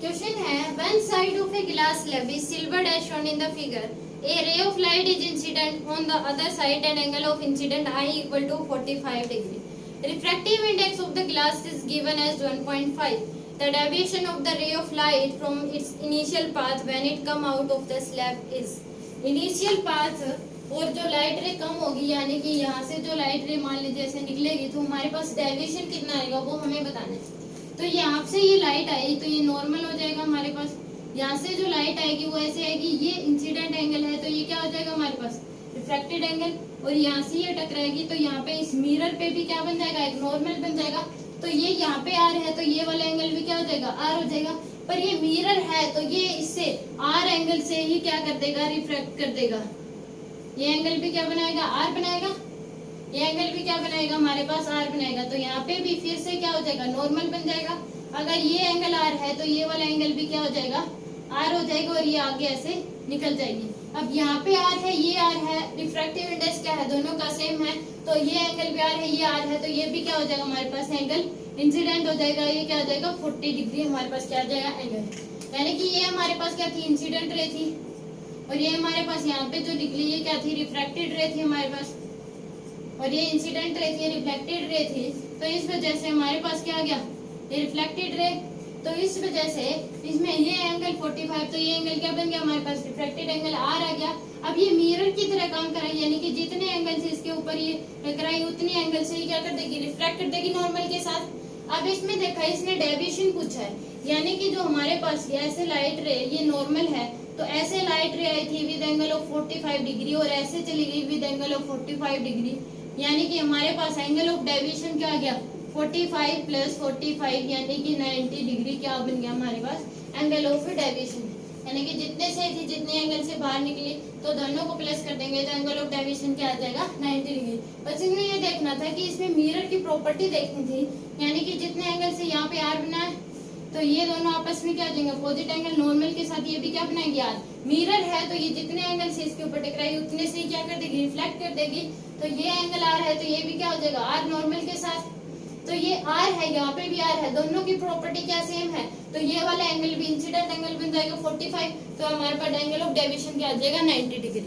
Question है one side of a glass slab is silvered as shown in the figure. A ray of light is incident on the other side and angle of incident I equal to 45 degree. Refractive index of the glass is given as 1.5. The deviation of the ray of light from its initial path when it come out of the slab is. Initial path और जो light रे कम होगी यानी कि यहाँ से जो light रे मान लीजिए ऐसे निकलेगी तो हमारे पास डेविएशन कितना आएगा वो हमें बताना है। तो यहाँ से ये लाइट आई तो ये नॉर्मल हो जाएगा हमारे पास। यहाँ से जो लाइट आएगी वो ऐसे आएगी, ये इंसिडेंट एंगल है तो ये क्या हो जाएगा हमारे पास रिफ्रैक्टेड एंगल। और यहाँ से ये टकराएगी तो यहाँ पे इस मिरर पे भी क्या बन जाएगा, एक नॉर्मल बन जाएगा। तो ये यहाँ पे आर है तो ये वाला एंगल भी क्या हो जाएगा, आर हो जाएगा। पर ये मिरर है तो ये इससे आर एंगल से ही क्या कर देगा, रिफ्रैक्ट कर देगा। ये एंगल भी क्या बनाएगा, आर बनाएगा। ये एंगल भी क्या बनाएगा, हमारे पास आर बनाएगा। तो यहाँ पे भी फिर से क्या हो जाएगा, नॉर्मल बन जाएगा। अगर ये एंगल आर है तो ये वाला एंगल भी क्या हो जाएगा, आर हो जाएगा और ये आगे ऐसे निकल जाएगी। अब यहाँ पे आर है, ये आर है, रिफ्रैक्टिव इंडेक्स क्या है, दोनों का सेम है। तो ये एंगल भी आर है, ये आर है, तो ये भी क्या हो जाएगा हमारे पास एंगल इंसिडेंट हो जाएगा। ये क्या हो जाएगा 40 डिग्री हमारे पास क्या आ जाएगा एंगल। यानी कि ये हमारे पास क्या थी, इंसिडेंट रे थी और ये हमारे पास यहाँ पे जो निकली ये क्या थी, रिफ्रैक्टेड रे थी हमारे पास। और ये इंसिडेंट रे थी, रिफ्लेक्टेड रे थी। तो इस वजह से हमारे पास क्या आ गया, ये रिफ्लेक्टेड रे। तो इस वजह से इसमें ये एंगल 45 तो ये एंगल क्या बन गया हमारे पास, रिफ्लेक्टेड एंगल आर आ गया। अब ये मिरर की तरह काम कराई, यानी कि जितने एंगल से इसके ऊपर ये टकराई उतनी एंगल से ही क्या कर देगी, रिफ्लेक्ट कर देगी नॉर्मल के साथ। अब इसमें देखा इसने डेविएशन पूछा है, यानी कि जो हमारे पास ऐसे लाइट रे ये नॉर्मल है तो ऐसे लाइट रे आई थी विद एंगल ऑफ 45 डिग्री और ऐसे चली गई विद एंगल ऑफ 45 डिग्री। यानी कि हमारे पास एंगल ऑफ डेविएशन क्या आ गया, 45 प्लस 45 यानी कि 90 डिग्री क्या बन गया हमारे पास एंगल ऑफ डेविएशन। यानी कि जितने से थी जितने एंगल से बाहर निकली तो दोनों को प्लस कर देंगे तो एंगल ऑफ डेविएशन क्या आ जाएगा 90 डिग्री। बस इसमें ये देखना था कि इसमें मिरर की प्रॉपर्टी देखनी थी, यानी कि जितने एंगल से यहाँ पे आर बना है तो ये दोनों आपस में क्या हो जाएंगे, अपोजिट एंगल नॉर्मल के साथ ये भी क्या बनाएगी आर। मिरर है तो ये जितने एंगल से इसके ऊपर टकराई उतने से ही क्या कर देगी, रिफ्लेक्ट कर देगी। तो ये एंगल आर है तो ये भी क्या हो जाएगा आर नॉर्मल के साथ। तो ये आर है, यहाँ पे भी आर है, दोनों की प्रॉपर्टी क्या सेम है। तो ये वाला एंगल भी इंसिडेंट एंगल बन जाएगा 45 तो हमारे पास एंगल ऑफ डेविएशन क्या आ जाएगा 90 डिग्री।